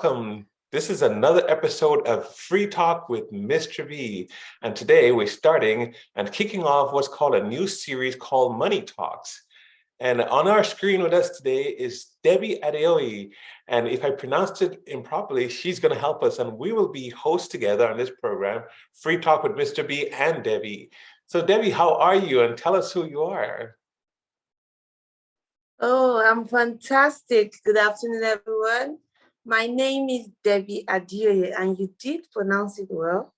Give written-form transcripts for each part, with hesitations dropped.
welcome. This is another episode of Free Talk with Mr. B. And today we're starting and kicking off what's called a new series called Money Talks. And on our screen with us today is Debbie Adeoye. And if I pronounced it improperly, she's going to help us. And we will be hosts together on this program, Free Talk with Mr. B and Debbie. So Debbie, how are you? And tell us who you are. Oh, I'm fantastic. Good afternoon, everyone. My name is Debbie Adeoye, and you did pronounce it well.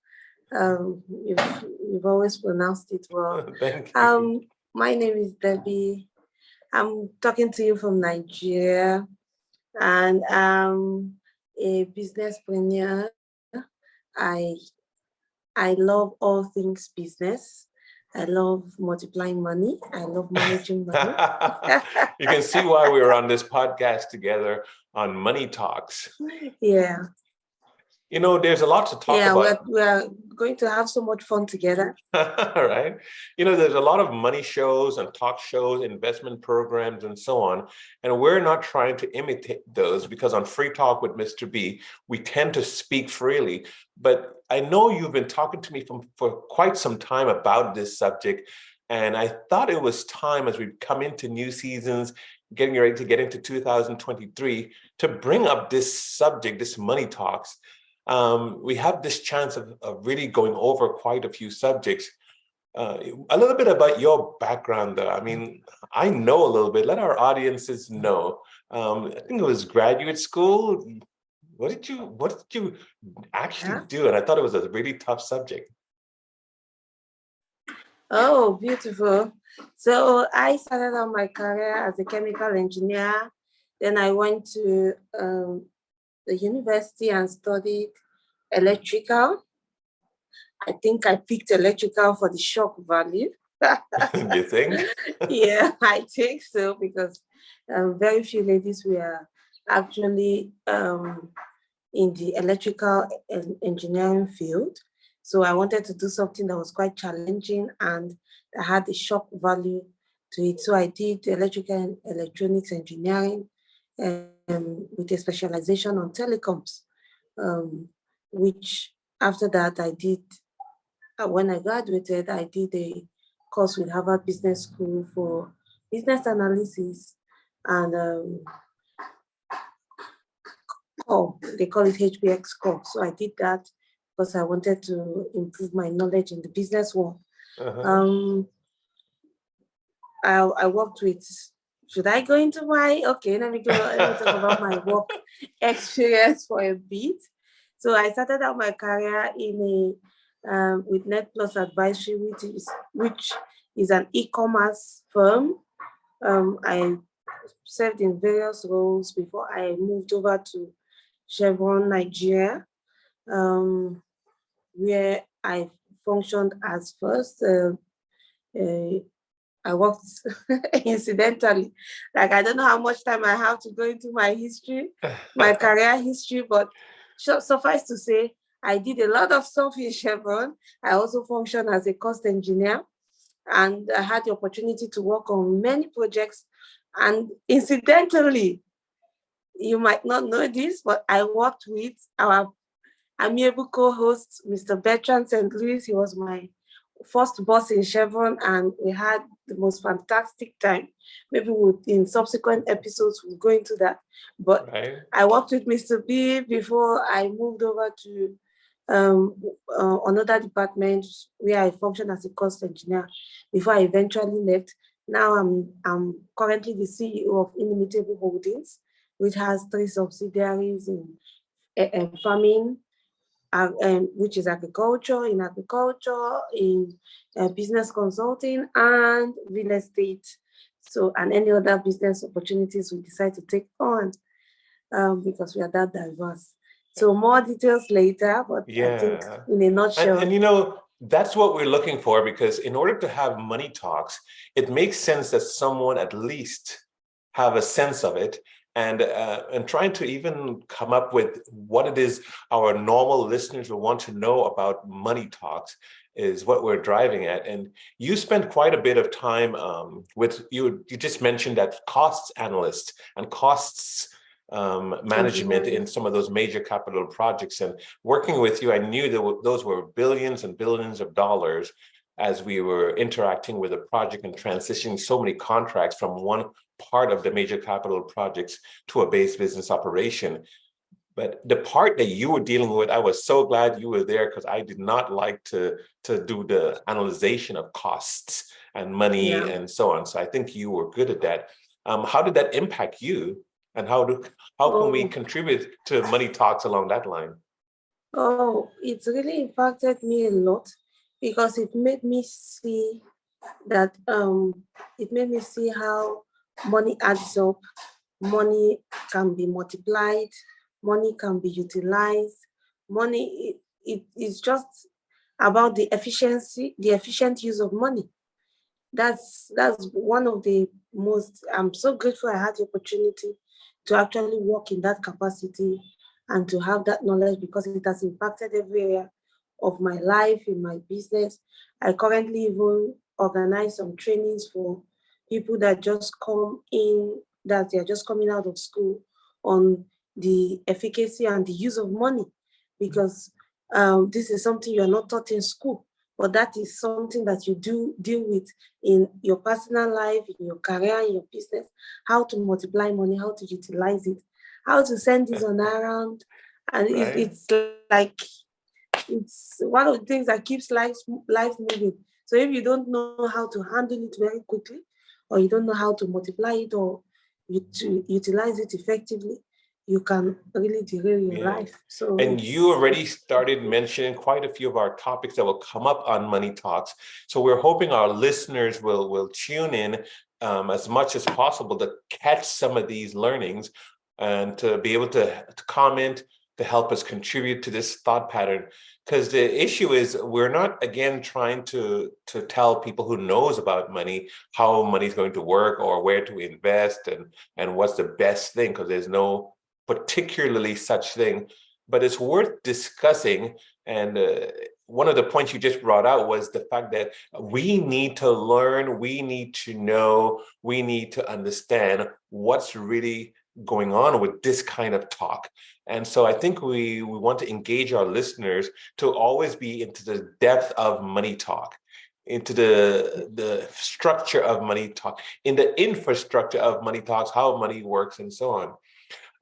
You've always pronounced it well. Thank you. My name is Debbie. I'm talking to you from Nigeria, and I'm a businesspreneur. I love all things business. I love multiplying money. I love managing money. You can see why we were on this podcast together on Money Talks. Yeah. You know, there's a lot to talk about. We're going to have so much fun together. Right. You know, there's a lot of money shows and talk shows, investment programs, and so on. And we're not trying to imitate those because on Free Talk with Mr. B, we tend to speak freely. But I know you've been talking to me for quite some time about this subject. And I thought it was time as we come into new seasons, getting ready to get into 2023, to bring up this subject, this money talks. We have this chance of really going over quite a few subjects. A little bit about your background, though. I mean, I know a little bit. Let our audiences know. I think it was graduate school. What did you actually do? And I thought it was a really tough subject. Oh, beautiful. So I started out my career as a chemical engineer. Then I went to the university and studied electrical. I think I picked electrical for the shock value. You think? Yeah, I think so, because very few ladies were actually in the electrical engineering field. So I wanted to do something that was quite challenging and that had the shock value to it. So I did electrical and electronics engineering with a specialization on telecoms, which after that I did, when I graduated, I did a course with Harvard Business School for business analysis and they call it HBX core. So I did that because I wanted to improve my knowledge in the business world. Uh-huh. I worked with, should I go into let me talk about my work experience for a bit. So I started out my career with Net Plus Advisory, which is an e-commerce firm. I served in various roles before I moved over to Chevron Nigeria, where I functioned as first. I worked incidentally. Like, I don't know how much time I have to go into my history, my career history, but suffice to say, I did a lot of stuff in Chevron. I also functioned as a cost engineer, and I had the opportunity to work on many projects. And incidentally, you might not know this, but I worked with our amiable co-host, Mr. Bertrand St. Louis. He was my first boss in Chevron, and we had the most fantastic time. Maybe in subsequent episodes, we'll go into that. But right. I worked with Mr. B before I moved over to another department where I functioned as a cost engineer before I eventually left. Now I'm currently the CEO of Inimitable Holdings, which has 3 subsidiaries in farming, which is agriculture, in business consulting, and real estate. So, and any other business opportunities we decide to take on, because we are that diverse. So more details later, but I think in a nutshell. And you know, that's what we're looking for, because in order to have money talks, it makes sense that someone at least have a sense of it, and trying to even come up with what it is our normal listeners will want to know about money talks is what we're driving at. And you spent quite a bit of time with, you just mentioned that costs analyst and costs Thank you management very in much. some of those major capital projects. And working with you, I knew that those were billions and billions of dollars as we were interacting with a project and transitioning so many contracts from one part of the major capital projects to a base business operation. But the part that you were dealing with, I was so glad you were there because I did not like to do the analyzation of costs and money Yeah. and so on. So I think you were good at that. How did that impact you? And how can we Oh, contribute to money talks along that line? oh, it really impacted me a lot because that it made me see how money adds up, money can be multiplied, money can be utilized, money it is just about the efficient use of money. That's one of the most, I'm so grateful I had the opportunity to actually work in that capacity and to have that knowledge because it has impacted every area of my life, in my business. I currently even organize some trainings for people that just come in, that they're just coming out of school, on the efficacy and the use of money, because this is something you're not taught in school, but that is something that you do deal with in your personal life, in your career, in your business, how to multiply money, how to utilize it, how to send this on around. And Right? it's like, it's one of the things that keeps life moving. So if you don't know how to handle it very quickly, or you don't know how to multiply it or to utilize it effectively, you can really derail your Yeah. life. So And you already started mentioning quite a few of our topics that will come up on Money Talks. So we're hoping our listeners will tune in as much as possible to catch some of these learnings and to be able to comment, to help us contribute to this thought pattern. Because the issue is we're not, again, trying to tell people who knows about money how money is going to work or where to invest and what's the best thing, because there's no particularly such thing, but it's worth discussing. And one of the points you just brought out was the fact that we need to learn, we need to know, we need to understand what's really going on with this kind of talk. And so I think we want to engage our listeners to always be into the depth of money talk, into the structure of money talk, in the infrastructure of money talks, how money works and so on.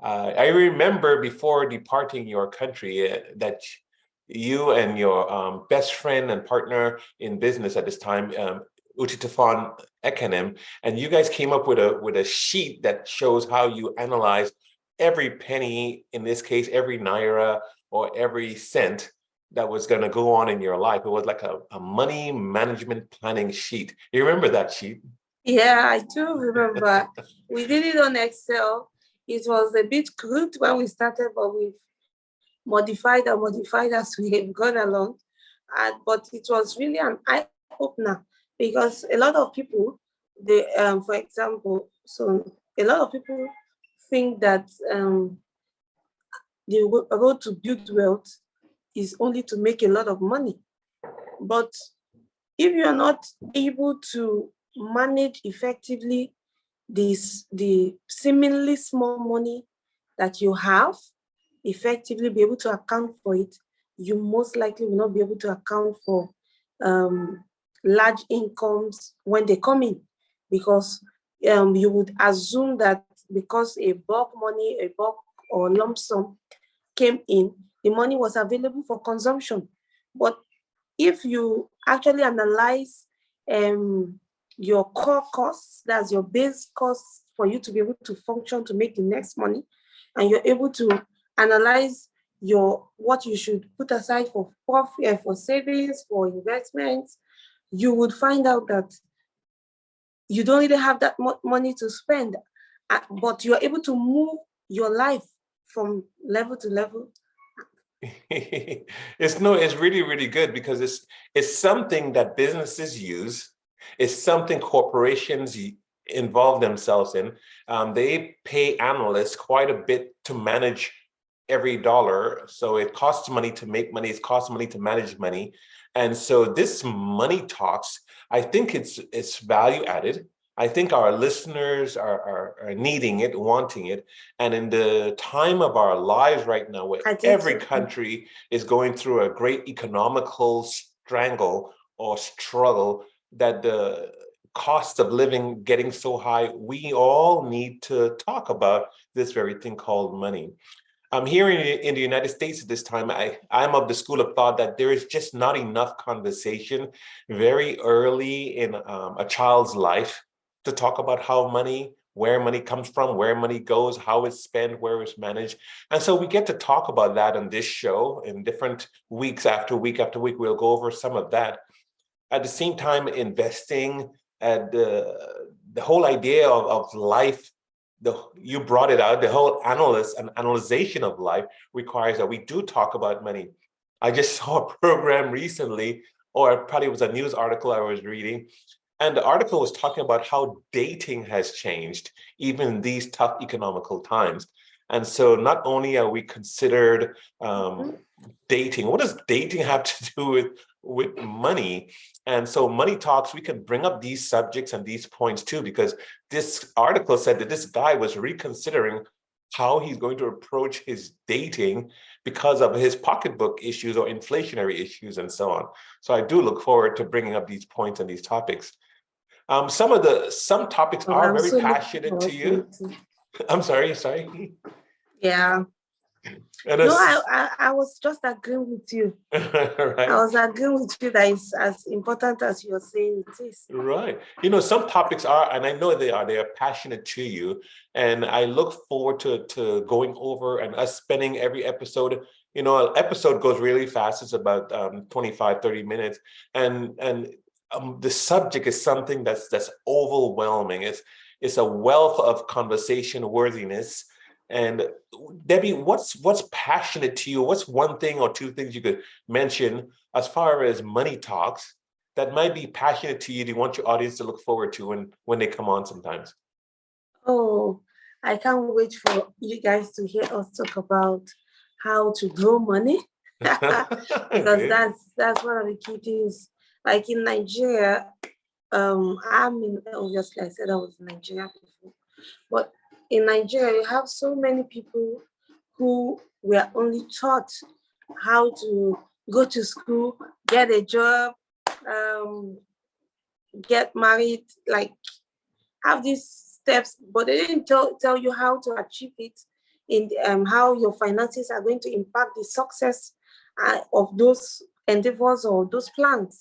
I remember before departing your country that you and your best friend and partner in business at this time, Utitafon Ekanem, and you guys came up with a sheet that shows how you analyze every penny, in this case, every naira or every cent that was going to go on in your life. It was like a money management planning sheet. You remember that sheet? yeah, I do remember. We did it on Excel. It was a bit crude when we started, but we've modified and modified as we have gone along. But it was really an eye opener because a lot of people, for example, so a lot of people think that the road to build wealth is only to make a lot of money. But if you're not able to manage effectively the seemingly small money that you have, effectively be able to account for it, you most likely will not be able to account for large incomes when they come in, because you would assume that because a bulk money, a bulk or lump sum came in, the money was available for consumption. But if you actually analyze your core costs, that's your base costs for you to be able to function to make the next money, and you're able to analyze what you should put aside for profit, for savings, for investments, you would find out that you don't really have that much money to spend, but you're able to move your life from level to level. It's really, really good because it's something that businesses use. It's something corporations involve themselves in. They pay analysts quite a bit to manage every dollar. So it costs money to make money. It costs money to manage money. And so this money talks, I think it's value added. I think our listeners are needing it, wanting it. And in the time of our lives right now, where I think every so. country is going through a great economical strangle or struggle, that the cost of living getting so high, we all need to talk about this very thing called money. Here in the United States at this time, I'm of the school of thought that there is just not enough conversation very early in a child's life to talk about how money, where money comes from, where money goes, how it's spent, where it's managed. And so we get to talk about that on this show in different weeks after week after week. We'll go over some of that. At the same time, investing at the whole idea of life, you brought it out, the whole analyzation of life requires that we do talk about money. I just saw a program recently, or it probably was a news article I was reading, and the article was talking about how dating has changed, even in these tough economical times. And so not only are we considered dating, what does dating have to do with money? And so money talks, we can bring up these subjects and these points too, because this article said that this guy was reconsidering how he's going to approach his dating because of his pocketbook issues or inflationary issues and so on. So I do look forward to bringing up these points and these topics. Some topics And are I'm very so looking passionate to forward to you. it too. I'm sorry. Yeah. And No, it's, I was just agreeing with you. I right. was agreeing with you that it's as important as you're saying it is. Right. Some topics are, and I know they are passionate to you. And I look forward to going over and us spending every episode. An episode goes really fast. It's about 25, 30 minutes. And the subject is something that's overwhelming. It's a wealth of conversation worthiness. And Debbie, what's passionate to you? What's one thing or two things you could mention as far as money talks that might be passionate to you, do you want your audience to look forward to when they come on sometimes? Oh, I can't wait for you guys to hear us talk about how to grow money. Because Okay. that's one of the key things. Like in Nigeria, obviously I said I was in Nigeria before, but in Nigeria you have so many people who were only taught how to go to school, get a job, um, get married, like have these steps, but they didn't tell you how to achieve it, in how your finances are going to impact the success of those endeavors or those plans.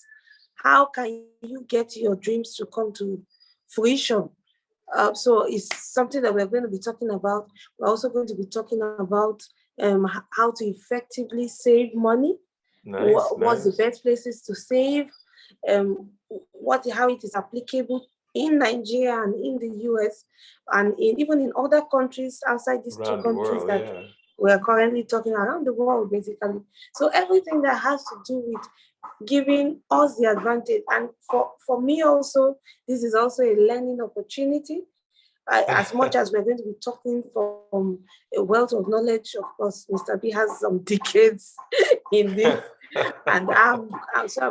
How can you get your dreams to come to fruition? So it's something that we're going to be talking about. We're also going to be talking about how to effectively save money. Nice, What's the nice. best places to save? How it is applicable in Nigeria and in the US and even in other countries outside these two Around the countries world, that yeah. we are currently talking around the world, basically. So everything that has to do with giving us the advantage. And for me also, this is also a learning opportunity. As much as we're going to be talking from a wealth of knowledge, of course, Mr. B has some decades in this, and I'm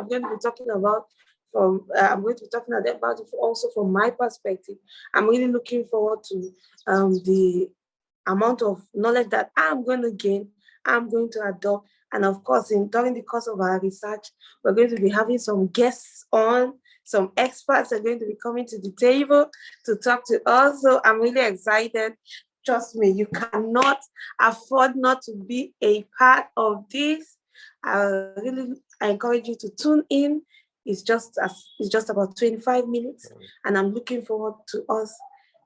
going to be talking about I'm going to be talking about it also from my perspective. I'm really looking forward to the amount of knowledge that I'm going to gain, I'm going to adopt. And of course, during the course of our research, we're going to be having some guests on, some experts are going to be coming to the table to talk to us. So I'm really excited. Trust me, you cannot afford not to be a part of this. I encourage you to tune in. It's just about 25 minutes, and I'm looking forward to us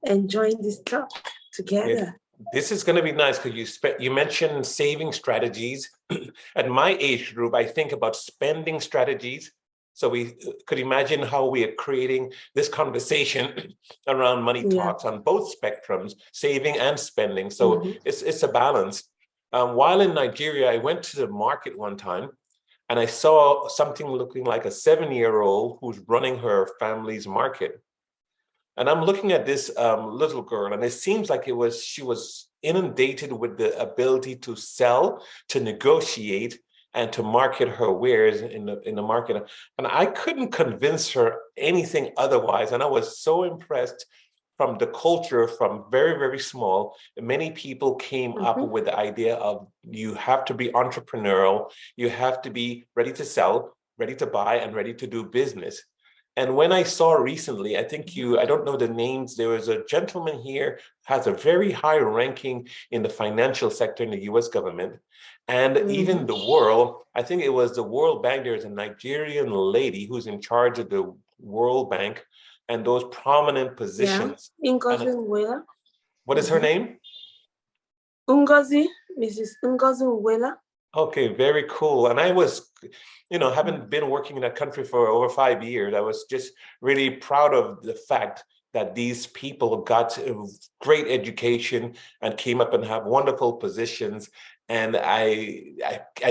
enjoying this talk together. This is going to be nice because you mentioned saving strategies. At my age group, I think about spending strategies. So we could imagine how we are creating this conversation around money talks on both spectrums, saving and spending. So it's a balance. While in Nigeria, I went to the market one time and I saw something looking like a 7-year-old who's running her family's market. And I'm looking at this little girl, and it seems like she was inundated with the ability to sell, to negotiate, and to market her wares in the market. And I couldn't convince her anything otherwise. And I was so impressed from the culture from very, very small. Many people came up with the idea of you have to be entrepreneurial, you have to be ready to sell, ready to buy, and ready to do business. And when I saw recently, I think I don't know the names, there was a gentleman here, has a very high ranking in the financial sector in the US government. And even the world, I think it was the World Bank, there's a Nigerian lady who's in charge of the World Bank and those prominent positions. Yeah, Ngozi Uwela. What is her name? Ngozi, Mrs. Ngozi Uwela. Okay, very cool. And I was, having been working in that country for over 5 years, I was just really proud of the fact that these people got great education and came up and have wonderful positions. And I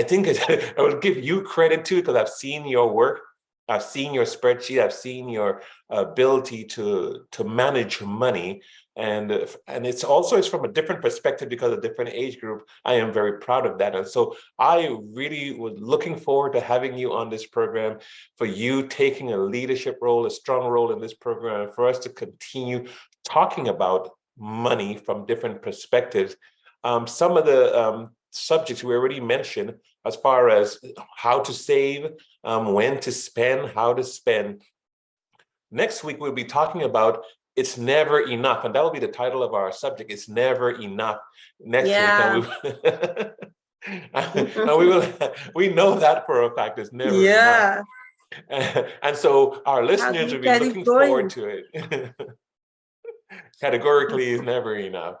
think I would give you credit too, because I've seen your work. I've seen your spreadsheet. I've seen your ability to manage money. And it's from a different perspective because of different age group. I am very proud of that. And so I really was looking forward to having you on this program, for you taking a leadership role, a strong role in this program, and for us to continue talking about money from different perspectives. Some of the subjects we already mentioned, as far as how to save, when to spend, how to spend. Next week, we'll be talking about It's Never Enough, and that will be the title of our subject, It's Never Enough, next week. And we know that for a fact, it's never enough. And so our listeners will be looking forward to it. Categorically, is never enough.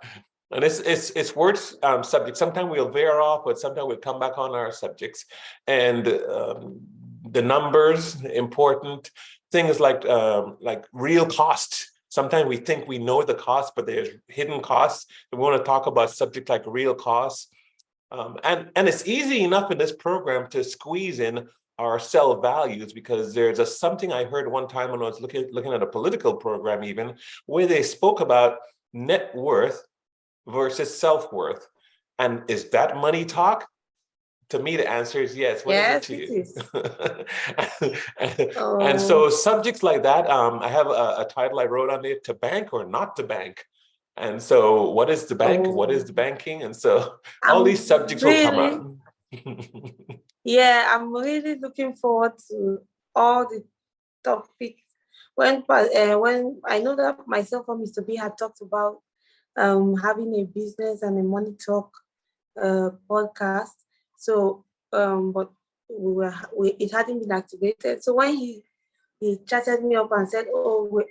And it's words subject. Sometimes we'll veer off, but sometimes we'll come back on our subjects. And the numbers, important things like real costs. Sometimes we think we know the cost, but there's hidden costs. We want to talk about subjects like real costs. And it's easy enough in this program to squeeze in our cell values, because there's something I heard one time when I was looking at a political program even, where they spoke about net worth versus self-worth. And is that money talk? To me, the answer is yes. What is it to you? And so subjects like that, I have a title I wrote on it, To Bank or Not to Bank. And so what is the bank? What is the banking? And so all these subjects will come up. Yeah, I'm really looking forward to all the topics. When I know that myself and Mr. B had talked about having a business and a money talk podcast. So, but it hadn't been activated. So when he chatted me up and said, "Oh,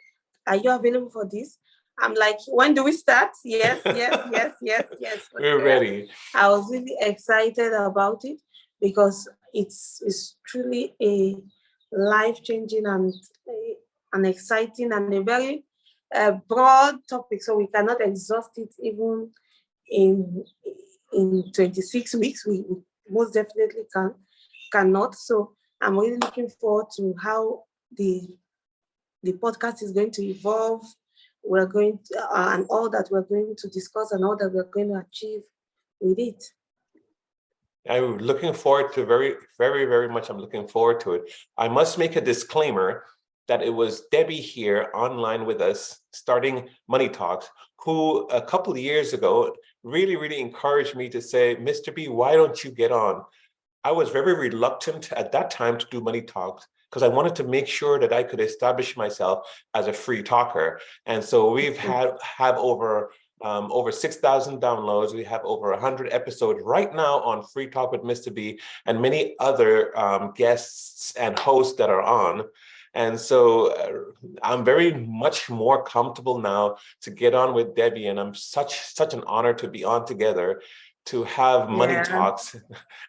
are you available for this?" I'm like, "When do we start?" Yes. We're ready. I was really excited about it because it's truly a life-changing and an exciting and a very broad topic, so we cannot exhaust it even in 26 weeks. We most definitely cannot. So I'm really looking forward to how the podcast is going to evolve. We're going to, and all that we're going to discuss and all that we're going to achieve with it. I'm looking forward to very, very, very much. I'm looking forward to it. I must make a disclaimer that it was Debbie here online with us, starting Money Talks, who a couple of years ago really, really encouraged me to say, Mr. B, why don't you get on? I was very reluctant at that time to do Money Talks because I wanted to make sure that I could establish myself as a free talker. And so we've have over 6,000 downloads. We have over 100 episodes right now on Free Talk with Mr. B and many other guests and hosts that are on. And so I'm very much more comfortable now to get on with Debbie, and I'm such an honor to be on together to have Money Talks.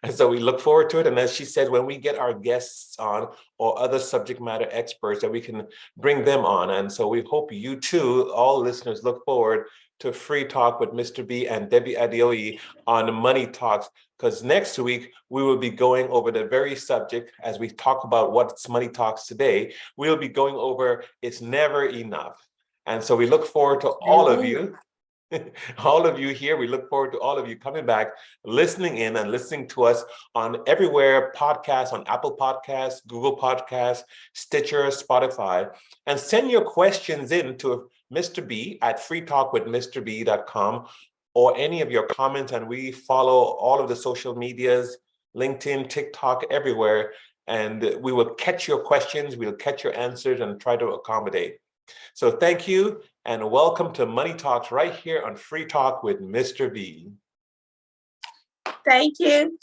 And so we look forward to it. And as she said, when we get our guests on or other subject matter experts, that we can bring them on. And so we hope you too, all listeners, look forward to Free Talk with Mr. B and Debbie Adeoye on Money Talks, because next week we will be going over the very subject as we talk about what's Money Talks today. We'll be going over It's Never Enough. And so we look forward to all of you. all of you here. We look forward to all of you coming back, listening in and listening to us on everywhere podcasts, on Apple Podcasts, Google Podcasts, Stitcher, Spotify, and send your questions in to Mr. B at freetalkwithmrb.com or any of your comments. And we follow all of the social medias, LinkedIn, TikTok, everywhere. And we will catch your questions, we'll catch your answers and try to accommodate. So thank you and welcome to Money Talks right here on Free Talk with Mr. B. Thank you.